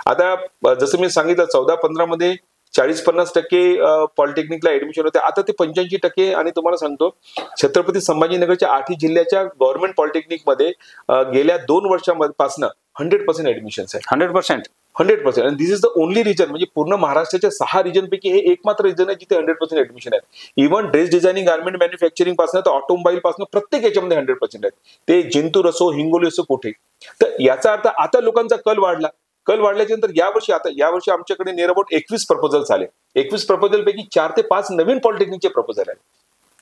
आता जसं मी सांगितलं 14-15 मध्ये 40-50% पॉलिटेक्निकला ऍडमिशन होते, आता ते 85%. आणि तुम्हाला सांगतो छत्रपती संभाजीनगरच्या 8 जिल्ह्याच्या गव्हर्नमेंट पॉलिटेक्निकमध्ये गेल्या 2 वर्षांपासून 100% ऍडमिशन्स आहे. 100%. आणि दिस इज द ओनली रिजन, म्हणजे पूर्ण महाराष्ट्राच्या 6 रिजन पैकी हे एकमात्र रिजन आहे जिथे 100% ऍडमिशन आहे. Even dress designing, garment manufacturing पासून तर ऑटोमोबाईल पासून प्रत्येक याच्यामध्ये 100% आहेत. ते जिंतूर असो, हिंगोली असो, कुठे. तर याचा अर्थ आता लोकांचा कल वाढल्याच्या नंतर यावर्षी आमच्याकडे नियर अबाउट 21 प्रपोजल्स आले. 21 प्रपोजल पैकी 4 ते 5 नवीन पॉलिटेक्निकचे प्रपोजल आले.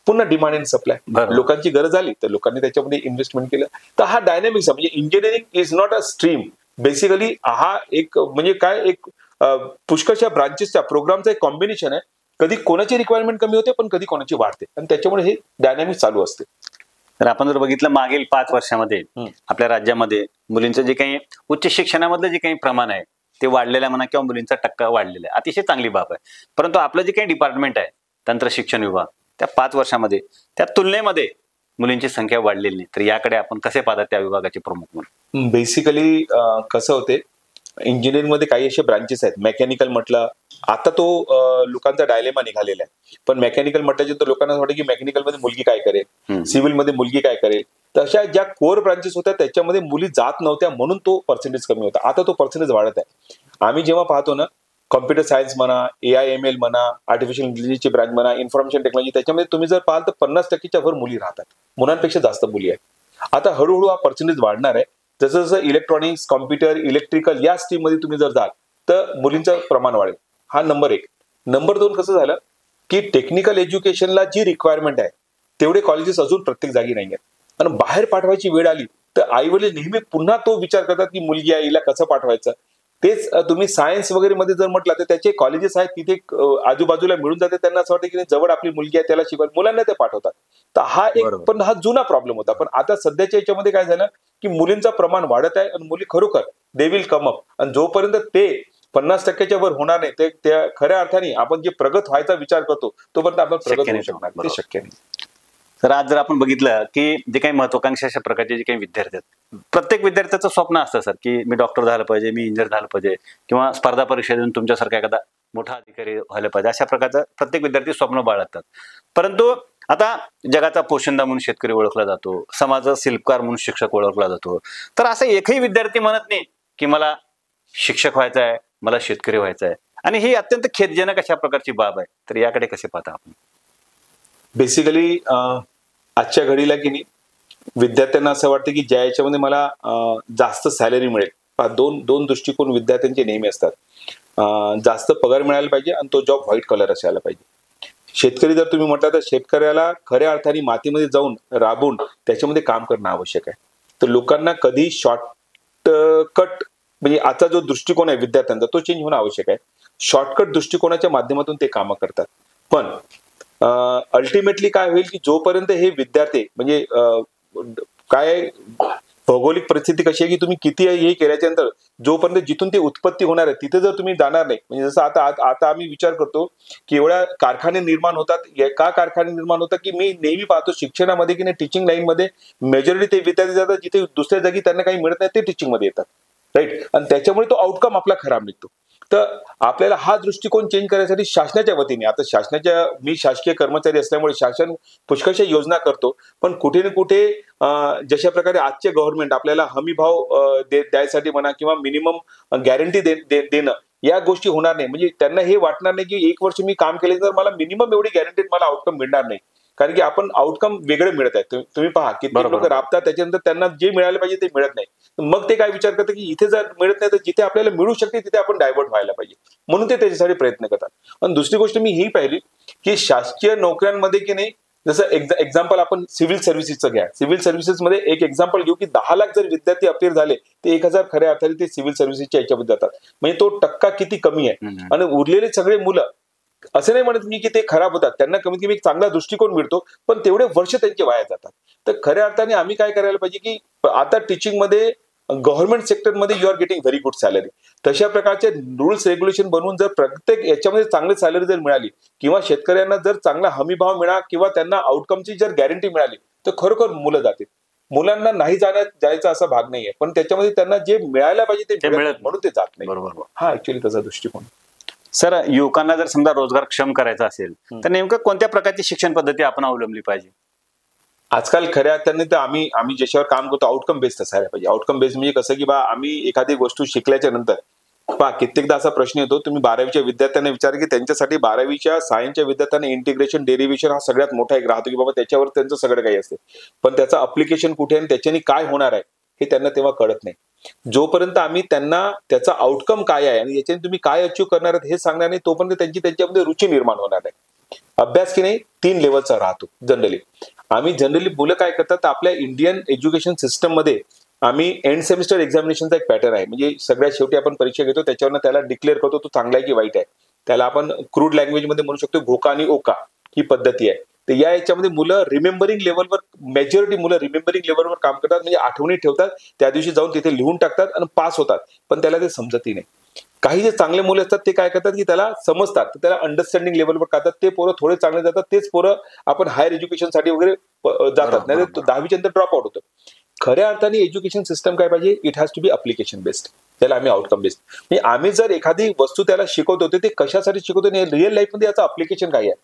पुन्हा डिमांड अँड सप्लाय, लोकांची गरज आली तर लोकांनी त्याच्यामध्ये इन्व्हेस्टमेंट केलं. तर हा डायनामिक्स आहे. म्हणजे engineering is not a stream, basically हा एक म्हणजे काय, एक पुष्कळशा ब्रांचेसच्या प्रोग्रामचा एक कॉम्बिनेशन आहे. कधी कोणाची रिक्वायरमेंट कमी होते पण कधी कोणाची वाढते, आणि त्याच्यामुळे हे डायनामिक्स चालू असते. तर आपण जर बघितलं मागील 5 वर्षामध्ये आपल्या राज्यामध्ये मुलींचं जे काही उच्च शिक्षणामधलं जे काही प्रमाण आहे ते वाढलेलं आहे म्हणा, किंवा मुलींचा टक्का वाढलेला आहे, अतिशय चांगली बाब आहे. परंतु आपलं जे काही डिपार्टमेंट आहे तंत्र शिक्षण विभाग, त्या 5 वर्षामध्ये त्या तुलनेमध्ये मुलींची संख्या वाढलेली नाही. तर याकडे आपण कसे पाहतात त्या विभागाचे प्रमुख म्हणून? बेसिकली कसं होते, इंजिनिअरिंग मध्ये काही असे ब्रांचेस आहेत. मेकॅनिकल म्हटलं, आता तो लोकांचा डायलेमा निघालेला आहे. पण मेकॅनिकल म्हटल्याच्या तर लोकांना वाटतं की मेकॅनिकल मध्ये मुलगी काय करेल, सिव्हिल मध्ये मुलगी काय करेल. तशा ज्या कोर ब्रांचेस होत्या त्याच्यामध्ये मुली जात नव्हत्या, म्हणून तो पर्सेंटेज कमी होता. आता तो पर्सेंटेज वाढत आहे. आम्ही जेव्हा पाहतो ना, कॉम्प्युटर सायन्स म्हणा, AI/ML म्हणा, आर्टिफिशियल इंटेलिजन्सची ब्रांच म्हणा, इन्फॉर्मेशन टेक्नॉलॉजी, त्याच्यामध्ये तुम्ही जर पाहाल तर 50%च्या वर मुली राहतात. मुलांपेक्षा जास्त मुली आहेत. आता हळूहळू हा पर्सेंटेज वाढणार आहे. जसं जसं इलेक्ट्रॉनिक्स, कॉम्प्युटर, इलेक्ट्रिकल या स्ट्रीम मध्ये तुम्ही जर जाल तर मुलींचं प्रमाण वाढेल. हा नंबर 1. नंबर 2 कसं झालं की टेक्निकल एज्युकेशनला जी रिक्वायरमेंट आहे तेवढे कॉलेजेस अजून प्रत्येक जागी नाही आहेत. आणि बाहेर पाठवायची वेळ आली तर आई वडील नेहमी पुन्हा तो विचार करतात की मुलगी आहे, हिला कसं पाठवायचं. तेच तुम्ही सायन्स वगैरे मध्ये जर म्हटलं तर त्याचे कॉलेजेस आहेत तिथे आजूबाजूला मिळून जाते. त्यांना असं वाटतं की जवळ आपली मुलगी आहे त्याला शिकवायला, मुलांना ते पाठवतात. तर हा एक पण हा जुना प्रॉब्लेम होता. पण आता सध्याच्या याच्यामध्ये काय झालं की मुलींचं प्रमाण वाढत आहे आणि मुली खरोखर दे विल कम अप. आणि जोपर्यंत ते 50%च्या वर होणार नाही, ते त्या खऱ्या अर्थाने आपण जे प्रगत व्हायचा विचार करतो तोपर्यंत आपण प्रगत होऊ शकणार, ते शक्य नाही. तर आज जर आपण बघितलं की जे काही महत्वाकांक्षी अशा प्रकारचे जे काही विद्यार्थी आहेत, प्रत्येक विद्यार्थ्याचं स्वप्न असतं सर की मी डॉक्टर झालं पाहिजे, मी इंजिनियर झालं पाहिजे, किंवा स्पर्धा परीक्षा देऊन तुमच्यासारखा एखादा मोठा अधिकारी व्हायला पाहिजे. अशा प्रकारचं प्रत्येक विद्यार्थी स्वप्न बाळगतात. परंतु आता जगाचा पोशिंदा म्हणून शेतकरी ओळखला जातो, समाजाचा शिल्पकार म्हणून शिक्षक ओळखला जातो. तर असं एकही विद्यार्थी म्हणत नाही की मला शिक्षक व्हायचं आहे, मला शेतकरी व्हायचं आहे. आणि ही अत्यंत खेदजनक अशा प्रकारची बाब आहे. तर याकडे कसे पाहता आपण? बेसिकली आजच्या घडीला की नाही विद्यार्थ्यांना असं वाटतं की ज्या याच्यामध्ये मला जास्त सॅलरी मिळेल. दोन दृष्टिकोन विद्यार्थ्यांचे नेहमी असतात. जास्त पगार मिळायला पाहिजे आणि तो जॉब व्हाईट कलर असायला पाहिजे. शेतकरी जर तुम्ही म्हटलं तर शेतकऱ्याला खऱ्या अर्थाने मातीमध्ये जाऊन राबून त्याच्यामध्ये काम करणं आवश्यक आहे. तर लोकांना कधी शॉर्टकट, म्हणजे आजचा जो दृष्टिकोन आहे विद्यार्थ्यांचा तो चेंज होणं आवश्यक आहे. शॉर्टकट दृष्टिकोनाच्या माध्यमातून ते कामं करतात. पण अल्टिमेटली काय होईल की जोपर्यंत हे विद्यार्थी म्हणजे काय भौगोलिक परिस्थिती कशी आहे की तुम्ही किती हे केल्याच्या नंतर जोपर्यंत जिथून ते उत्पत्ती होणार आहे तिथे जर तुम्ही जाणार नाही, म्हणजे जसं आता आम्ही विचार करतो की एवढ्या कारखाने निर्माण होतात, का कारखाने निर्माण होतात की मी नेहमी पाहतो शिक्षणामध्ये की नाही, टीचिंग लाईन मध्ये मेजॉरिटी ते विद्यार्थी जातात जिथे दुसऱ्या जागी त्यांना काही मिळत नाही ते टीचिंग मध्ये येतात, राईट. आणि त्याच्यामुळे तो आउटकम आपला खराब निघतो. तर आपल्याला हा दृष्टिकोन चेंज करण्यासाठी शासनाच्या वतीने, आता मी शासकीय कर्मचारी असल्यामुळे शासन पुष्कळशा योजना करतो, पण कुठे ना कुठे जशा प्रकारे आजचे गव्हर्नमेंट आपल्याला हमी भाव द्यायसाठी म्हणा किंवा मिनिमम गॅरंटी देणं या गोष्टी होणार नाही. म्हणजे त्यांना हे वाटणार नाही की 1 वर्ष मी काम केले तर मला मिनिमम एवढी गॅरंटीड मला आउटकम मिळणार नाही, कारण की आपण आउटकम वेगळे मिळत आहेत. तुम्ही पहा किती लोक राबतात त्याच्यानंतर त्यांना जे मिळालं पाहिजे ते मिळत नाही. मग ते काय विचार करतात की इथे जर मिळत नाही तर जिथे आपल्याला मिळू शकते तिथे आपण डायव्हर्ट व्हायला पाहिजे, म्हणून ते त्याच्यासाठी प्रयत्न करतात. आणि दुसरी गोष्ट मी ही पाहिली की शासकीय नोकऱ्यांमध्ये की नाही, जसं एक्झाम्पल आपण सिव्हिल सर्व्हिसेसचं घ्या. सिव्हिल सर्व्हिसेसमध्ये एक एक्झाम्पल घेऊ की 10 लाख जर विद्यार्थी अपेअर झाले ते 1000 खऱ्या अर्थाने ते सिव्हिल सर्व्हिसेसच्या याच्यामध्ये जातात. म्हणजे तो टक्का किती कमी आहे. आणि उरलेले सगळे मुलं, असं नाही म्हणत मी की ते खराब होतात, त्यांना कमीत कमी एक चांगला दृष्टिकोन मिळतो, पण तेवढे वर्ष त्यांचे वाया जातात. तर खऱ्या अर्थाने आम्ही काय करायला पाहिजे की आता टीचिंगमध्ये गव्हर्नमेंट सेक्टरमध्ये you are getting very good salary, तशा प्रकारचे रूल्स रेग्युलेशन बनवून जर प्रत्येक याच्यामध्ये चांगली सॅलरी जर मिळाली किंवा शेतकऱ्यांना जर चांगला हमी भाव मिळाला किंवा त्यांना आउटकमची जर गॅरंटी मिळाली तर खरोखर मुलं जातील. मुलांना नाही जायचा असा भाग नाहीये, पण त्याच्यामध्ये त्यांना जे मिळायला पाहिजे ते मिळत म्हणून ते जात नाही. बरोबर. हा ऍक्च्युअली त्याचा दृष्टिकोन. सर, युवकांना जर समजा रोजगार क्षम करायचा असेल तर नेमकं कोणत्या प्रकारची शिक्षण पद्धती आपण अवलंबली पाहिजे? आजकाल खऱ्या अर्थाने तर आम्ही ज्याच्यावर काम करतो आउटकम बेस्ड असायला पाहिजे. आउटकम बेस्ड म्हणजे कसं की आम्ही एखादी गोष्ट शिकल्याच्या नंतर कित्येकदा असा प्रश्न येतो, तुम्ही 12वीच्या विद्यार्थ्यांना विचार की त्यांच्यासाठी 12वीच्या सायन्सच्या विद्यार्थ्यांना इंटिग्रेशन डेरिव्हेशन हा सगळ्यात मोठा एक राहतो की बाबा त्याच्यावर त्यांचं सगळं काही असते, पण त्याचं अप्लिकेशन कुठे आणि त्याच्याने काय होणार आहे हे त्यांना तेव्हा कळत नाही. जोपर्यंत आम्ही त्यांना त्याचा आउटकम काय आहे आणि याच्याने तुम्ही काय अचीव्ह करणार आहात हे सांगणार नाही तोपर्यंत त्यांच्यामध्ये रुची निर्माण होणार नाही. अभ्यास की नाही 3 लेवलचा राहतो जनरली. आम्ही जनरली मुलं काय करतात, आपल्या इंडियन एज्युकेशन सिस्टम मध्ये आम्ही एंड सेमिस्टर एक्झामिनेशनचा एक पॅटर्न आहे. म्हणजे सगळ्यात शेवटी आपण परीक्षा घेतो, त्याच्यावर त्याला डिक्लेअर करतो तो चांगला आहे की वाईट आहे. त्याला आपण क्रूड लँग्वेज मध्ये म्हणू शकतो घोका आणि ओका ही पद्धती आहे. तर या याच्यामध्ये मुलं रिमेंबरिंग लेवलवर, मेजॉरिटी मुलं रिमेंबरिंग लेवलवर काम करतात, म्हणजे आठवणी ठेवतात, त्या दिवशी जाऊन तिथे लिहून टाकतात आणि पास होतात, पण त्याला ते समजतही नाही. काही जे चांगले मुलं असतात ते काय करतात की त्याला समजतात, तर त्याला अंडरस्टँडिंग लेवलवर करतात, ते पोरं थोडे चांगले जातात, तेच पोरं आपण हायर एज्युकेशनसाठी वगैरे जातात, नाही 10वीच्या नंतर ड्रॉप आउट होतं. खऱ्या अर्थाने एज्युकेशन सिस्टम काय पाहिजे, it has to be application based, त्याला आम्ही आउटकम बेस्ड. म्हणजे आम्ही जर एखादी वस्तू त्याला शिकवतो ते कशासाठी शिकवतो, रिअल लाईफमध्ये याचं अप्लिकेशन काय आहे,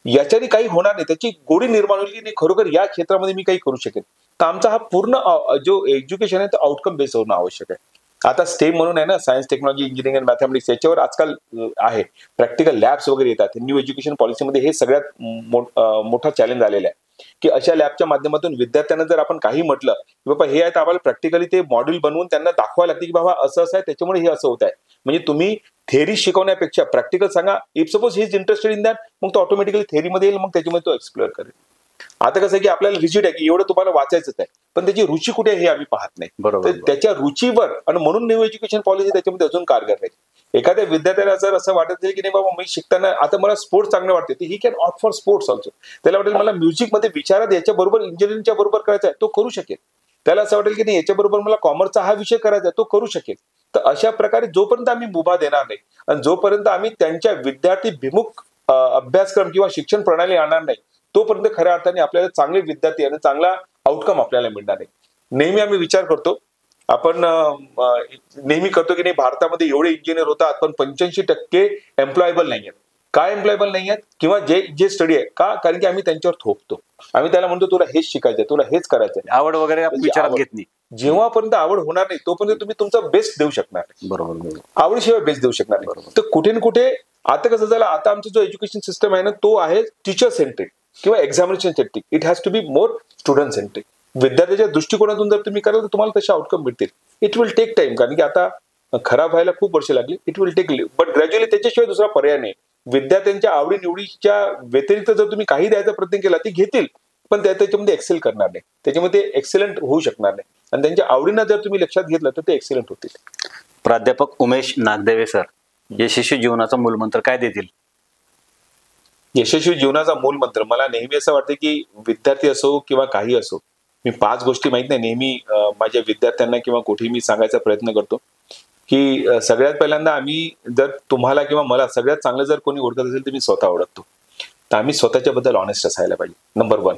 याच्याने काही होणार नाही, त्याची गोडी निर्माण होईल की खरोखर या क्षेत्रामध्ये मी काही करू शकेन. तर आमचा हा पूर्ण जो एज्युकेशन आहे तो आउटकम बेस्ड होणं आवश्यक आहे. आता स्टेम म्हणून आहे ना, science technology engineering and mathematics, याच्यावर आजकाल आहे प्रॅक्टिकल लॅब्स वगैरे येतात. न्यू एज्युकेशन पॉलिसीमध्ये हे सगळ्यात मोठा चॅलेंज आलेला आहे की अशा लॅबच्या माध्यमातून विद्यार्थ्यांना जर आपण काही म्हटलं की बाबा हे आहे, तर आम्हाला प्रॅक्टिकली ते मॉड्यूल बनवून त्यांना दाखवायला लागते की बाबा असं आहे त्याच्यामुळे हे असं होत आहे. म्हणजे तुम्ही थेअरी शिकवण्यापेक्षा प्रॅक्टिकल सांगा. If suppose he is interested in that, मग तो ऑटोमॅटिकली थेअरीमध्ये येईल, मग त्याच्यामध्ये तो एक्सप्लोअर करेल. आता कसं आहे की आपल्याला रिजिड आहे की एवढं तुम्हाला वाचायचंच आहे, पण त्याची रुची कुठे आहे हे आम्ही पाहत नाही. तर त्याच्या रुचीवर, आणि म्हणून न्यू एज्युकेशन पॉलिसी त्याच्यामध्ये अजून कारगर राहील. एखाद्या विद्यार्थ्याला जर असं वाटत असेल की नाही बाबा मी शिकताना आता मला स्पोर्ट्स चांगले वाटते, तर he can opt for sports also. त्याला वाटेल मला म्युझिकमध्ये विचारात याच्याबरोबर इंजिनिअरिंगच्या बरोबर करायचा आहे, तो करू शकेल. त्याला असं वाटेल की नाही याच्याबरोबर मला कॉमर्सचा हा विषय करायचा आहे, तो करू शकेल. तर अशा प्रकारे जोपर्यंत आम्ही मुभा देणार नाही आणि जोपर्यंत आम्ही त्यांच्या विद्यार्थी भिमुख अभ्यासक्रम किंवा शिक्षण प्रणाली आणणार नाही, तोपर्यंत खऱ्या अर्थाने आपल्याला चांगले विद्यार्थी आणि चांगला आउटकम आपल्याला मिळणार नाही. नेहमी आम्ही विचार करतो, आपण नेहमी करतो की नाही भारतामध्ये एवढे इंजिनियर होतात पण 85% एम्प्लॉयबल नाही आहेत. काय एम्प्लॉयबल नाही आहेत किंवा जे स्टडी आहे का, कारण की आम्ही त्यांच्यावर थोपतो. आम्ही त्याला म्हणतो तुला हेच शिकायचंय, तुला हेच करायचंय, आवड वगैरे विचारात घेत नाही. जेव्हापर्यंत आवड होणार नाही तोपर्यंत तुम्ही तुमचा बेस्ट देऊ शकणार नाही. बरोबर. आवडीशिवाय बेस्ट देऊ शकणार नाही. तर कुठे ना कुठे आता कसं झालं, आता आमचा जो एज्युकेशन सिस्टम आहे ना तो आहे टीचर सेंट्रिक किंवा examination centric. It has to be more student centric. विद्यार्थ्याच्या दृष्टिकोनातून जर तुम्ही कराल तर तुम्हाला तसे आउटकम मिळतील. इट विल टेक टाइम, कारण की आता खराब व्हायला खूप वर्ष लागली. It will take, but gradually त्याच्याशिवाय दुसरा पर्याय नाही. विद्यार्थ्यांच्या आवडी निवडीच्या व्यतिरिक्त जर तुम्ही काही द्यायचा प्रयत्न केला ती घेतील, पण त्याच्यामध्ये एक्सेल करणार नाही, त्याच्यामध्ये एक्सेलंट होऊ शकणार नाही. आणि त्यांच्या आवडींना जर तुम्ही लक्षात घेतलं तर ते एक्सेलंट होतील. प्राध्यापक उमेश नागदेवे सर यशस्वी जीवनाचा मूलमंत्र काय देतील? यशस्वी जीवनाचा मूलमंत्र मला नेहमी असं वाटतं की विद्यार्थी असो किंवा काही असो, मी 5 गोष्टी माहित नाही, नेहमी माझ्या विद्यार्थ्यांना किंवा कुठेही मी सांगायचा प्रयत्न करतो की सगळ्यात पहिल्यांदा आम्ही जर तुम्हाला किंवा मला सगळ्यात चांगलं जर कोणी ओळखत असेल तर मी स्वतः ओळखतो. तर आम्ही स्वतःच्या बद्दल ऑनेस्ट असायला पाहिजे. नंबर 1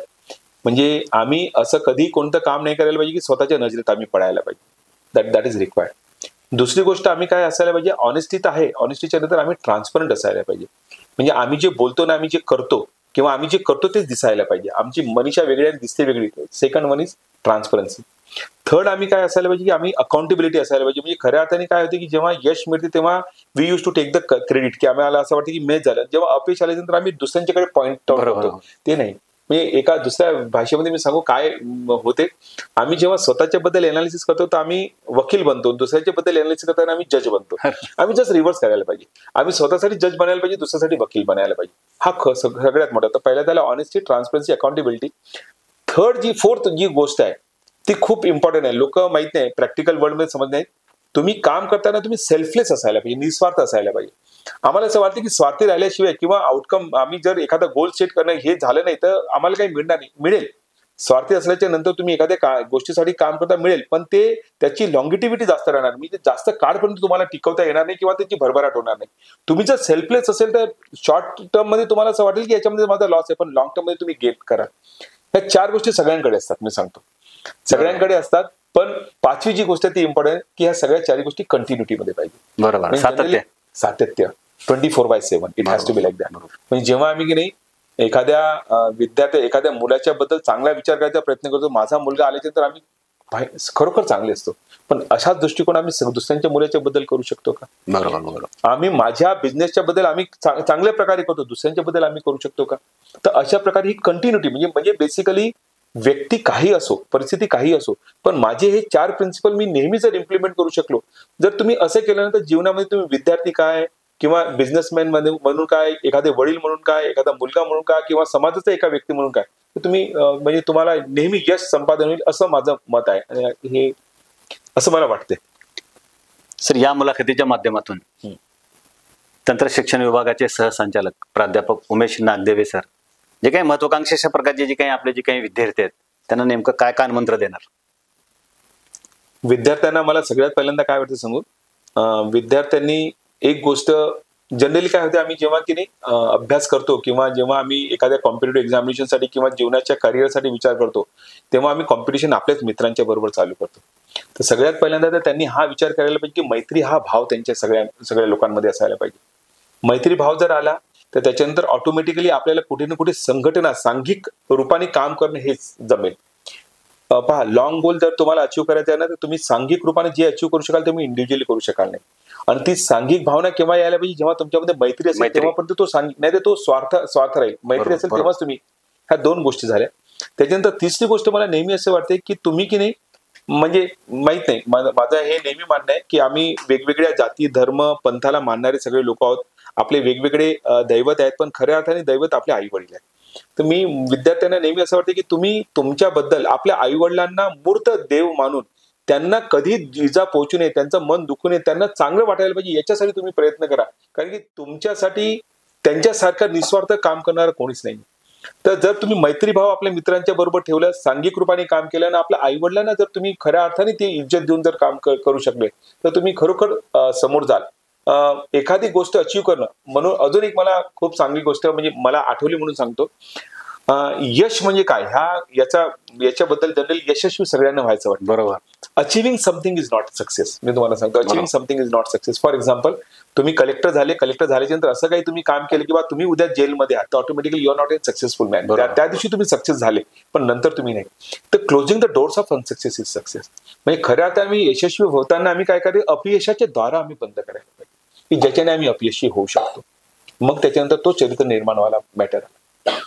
म्हणजे आम्ही असं कधी कोणतं काम नाही करायला पाहिजे की स्वतःच्या नजरेत आम्ही पडायला पाहिजे. That is required. दुसरी गोष्ट आम्ही काय असायला पाहिजे, ऑनेस्टी तर आहे, ऑनेस्टीच्या नंतर आम्ही ट्रान्सपरंट असायला पाहिजे. म्हणजे आम्ही जे बोलतो ना, आम्ही जे करतो किंवा आम्ही जे करतो तेच दिसायला पाहिजे. आमची मनीषा वेगळी आणि दिसते वेगळी. Second one is transparency. Third आम्ही काय असायला पाहिजे की आम्ही अकाउंटेबिलिटी असायला पाहिजे. म्हणजे खऱ्या अर्थाने काय होते की जेव्हा यश मिळते तेव्हा we use to take the credit, की आम्हाला असं वाटतं की मेच झालं. जेव्हा अपयश आल्यानंतर आम्ही दुसऱ्यांच्याकडे पॉईंट आउट करतो, ते नाही. म्हणजे एका दुसऱ्या भाषेमध्ये मी सांगू काय होते, आम्ही जेव्हा स्वतःच्या बद्दल एनालिसिस करतो तर आम्ही वकील बनतो, दुसऱ्याच्या बद्दल एनालिसिस करताना आम्ही जज बनतो. आम्ही जस्ट रिव्हर्स करायला पाहिजे. आम्ही स्वतःसाठी जज बनायला पाहिजे, दुसऱ्यासाठी वकील बनायला पाहिजे. हा सगळ्यात मोठा. तर पहिल्या त्याला ऑनेस्टी, ट्रान्सपरन्सी, अकाउंटेबिलिटी. फोर्थ जी गोष्ट आहे ती खूप इम्पॉर्टंट आहे. लोक माहित नाही, प्रॅक्टिकल वर्ल्डमध्ये समज नाही. तुम्ही काम करताना तुम्ही सेल्फलेस असायला पाहिजे, निस्वार्थ असायला पाहिजे. आम्हाला असं वाटतं की स्वार्थी राहिल्याशिवाय किंवा आउटकम आम्ही जर एखादा गोल सेट करणं हे झालं नाही तर आम्हाला काही मिळणार नाही. मिळेल, स्वार्थी असल्याच्या नंतर तुम्ही एखाद्या गोष्टीसाठी काम करता मिळेल, पण ते त्याची लॉंगिटिव्हिटी जास्त राहणार, म्हणजे जास्त काळपर्यंत तुम्हाला टिकवता येणार नाही किंवा त्याची भरभराट होणार नाही. तुम्ही जर सेल्फलेस असेल तर शॉर्ट टर्म मध्ये तुम्हाला असं वाटेल की याच्यामध्ये माझा लॉस आहे, पण लॉंग टर्म मध्ये तुम्ही गेन करा. ह्या 4 गोष्टी सगळ्यांकडे असतात, मी सांगतो सगळ्यांकडे असतात. पण 5वी जी गोष्ट आहे ती इम्पॉर्टंट की ह्या सगळ्या 4 गोष्टी कंटिन्युटी मध्ये पाहिजे. बरोबर, सातत्य 24/7 it has to be like that. म्हणजे जेव्हा आम्ही की नाही एखाद्या मुलाच्या बद्दल चांगला विचार करायचा प्रयत्न करतो, माझा मुलगा आल्याच्या तर आम्ही खरोखर चांगले असतो, पण अशाच दृष्टिकोन आम्ही दुसऱ्यांच्या मुलाच्या बद्दल करू शकतो का? बरोबर. आम्ही माझ्या बिझनेसच्या बद्दल आम्ही चांगल्या प्रकारे करतो, दुसऱ्यांच्या बद्दल आम्ही करू शकतो का? तर अशा प्रकारे ही कंटिन्युटी म्हणजे बेसिकली व्यक्ती काही असो, परिस्थिती काही असो, पण माझे हे 4 प्रिन्सिपल मी नेहमी जर इम्प्लिमेंट करू शकलो, जर तुम्ही असं केलं तर जीवनामध्ये तुम्ही विद्यार्थी काय किंवा बिझनेसमॅन म्हणून काय, एखादे वडील म्हणून काय, एखादा मुलगा म्हणून काय किंवा समाजाचा एका व्यक्ती म्हणून काय, तर तुम्ही म्हणजे तुम्हाला नेहमी यश संपादन होईल असं माझं मत आहे. आणि हे असं मला वाटतंय. सर, या मुलाखतीच्या माध्यमातून तंत्र शिक्षण विभागाचे सहसंचालक प्राध्यापक उमेश नागदेवे सर जे काही महत्वाकांक्षी अशा प्रकारचे जे काही आपले जे काही विद्यार्थी आहेत त्यांना नेमकं काय कानमंत्र देणार? विद्यार्थ्यांना मला सगळ्यात पहिल्यांदा काय वाटतं सांगू, विद्यार्थ्यांनी एक गोष्ट जनरली काय होते, आम्ही जेव्हा की नाही अभ्यास करतो किंवा जेव्हा आम्ही एखाद्या कॉम्पिटेटिव्ह एक्झामिनेशनसाठी किंवा जीवनाच्या करिअरसाठी विचार करतो तेव्हा आम्ही कॉम्पिटिशन आपल्याच मित्रांच्या बरोबर चालू करतो. तर सगळ्यात पहिल्यांदा तर त्यांनी हा विचार करायला पाहिजे की मैत्री हा भाव त्यांच्या सगळ्या लोकांमध्ये असायला पाहिजे. मैत्री भाव जर आला तर त्याच्यानंतर ऑटोमॅटिकली आपल्याला कुठे ना कुठे संघटना सांघिक रूपाने काम करणं हेच जमेल. पहा, लॉंग गोल जर तुम्हाला अचीव्ह करायचं आहे ना तर तुम्ही सांघिक रूपाने जे अचीव्ह करू शकाल तुम्ही इंडिव्हिज्युअली करू शकाल नाही. आणि ती सांघिक भावना केव्हा यायला पाहिजे, जेव्हा तुमच्यामध्ये मैत्री असेल तेव्हापर्यंत तो नाही तर तो स्वार्थ राहील. मैत्री असेल तेव्हाच तुम्ही. ह्या 2 गोष्टी झाल्या. त्याच्यानंतर तिसरी गोष्ट मला नेहमी असं वाटते की तुम्ही की नाही म्हणजे माहित नाही, माझं हे नेहमी मानणं आहे की आम्ही वेगवेगळ्या जाती धर्म पंथाला मानणारे सगळे लोक आहोत. आपले वेगवेगळे दैवत आहेत, पण खऱ्या अर्थाने दैवत आपले आई वडील आहेत. तर मी विद्यार्थ्यांना नेहमी असं वाटतं की तुम्ही तुमच्याबद्दल आपल्या आई वडिलांना मूर्त देव मानून त्यांना कधी इजा पोहोचू नये, त्यांचं मन दुखू नये, त्यांना चांगलं वाटायला पाहिजे याच्यासाठी तुम्ही प्रयत्न करा. कारण की तुमच्यासाठी त्यांच्यासारखं निस्वार्थ काम करणारं कोणीच नाही. तर जर तुम्ही मैत्रीभाव आपल्या मित्रांच्या बरोबर ठेवलं, सांघिक रूपाने काम केलं आणि आपल्या आई वडिलांना जर तुम्ही खऱ्या अर्थाने ते इज्जत देऊन जर काम करू शकले तर तुम्ही खरोखर समोर जाल. एखादी गोष्ट अचीव्ह करणं म्हणून अजून एक मला खूप चांगली गोष्ट म्हणजे मला आठवली म्हणून सांगतो. यश म्हणजे काय याच्याबद्दल जनरली यशस्वी सगळ्यांना व्हायचं वाटतं. बरोबर. Achieving something is not success. मी तुम्हाला सांगतो achieving something is not success. For example, तुम्ही कलेक्टर झाल्याच्या नंतर असं काही तुम्ही काम केलं किंवा तुम्ही उद्या जेलमध्ये आहात तर automatically you are not a successful man. त्या दिवशी तुम्ही सक्सेस झाले पण नंतर तुम्ही नाही. तर closing the doors of unsuccess is success. म्हणजे खऱ्या अर्थाने आम्ही यशस्वी होताना आम्ही काय करायचं, अपयशाचे द्वार आम्ही बंद करायला पाहिजे की ज्याच्याने आम्ही अपयशी होऊ शकतो. मग त्याच्यानंतर तो चरित्र निर्माण व्हायला मॅटर.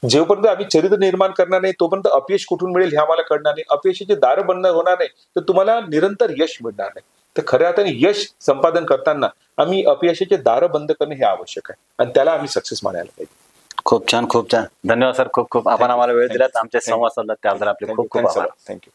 जेव्हापर्यंत आम्ही चरित्र निर्माण करणार नाही तोपर्यंत अपयश कुठून मिळेल हे आम्हाला कळणार नाही. अपयशाचे दार बंद होणार नाही तर तुम्हाला निरंतर यश मिळणार नाही. तर खऱ्या अर्थाने यश संपादन करताना आम्ही अपयशाचे दार बंद करणे हे आवश्यक आहे आणि त्याला आम्ही सक्सेस मानायला पाहिजे. खूप छान. धन्यवाद सर. खूप आपण आम्हाला वेळ दिलात, आमच्या संवाद साधला त्याबद्दल आपले खूप आभार. थँक्यू.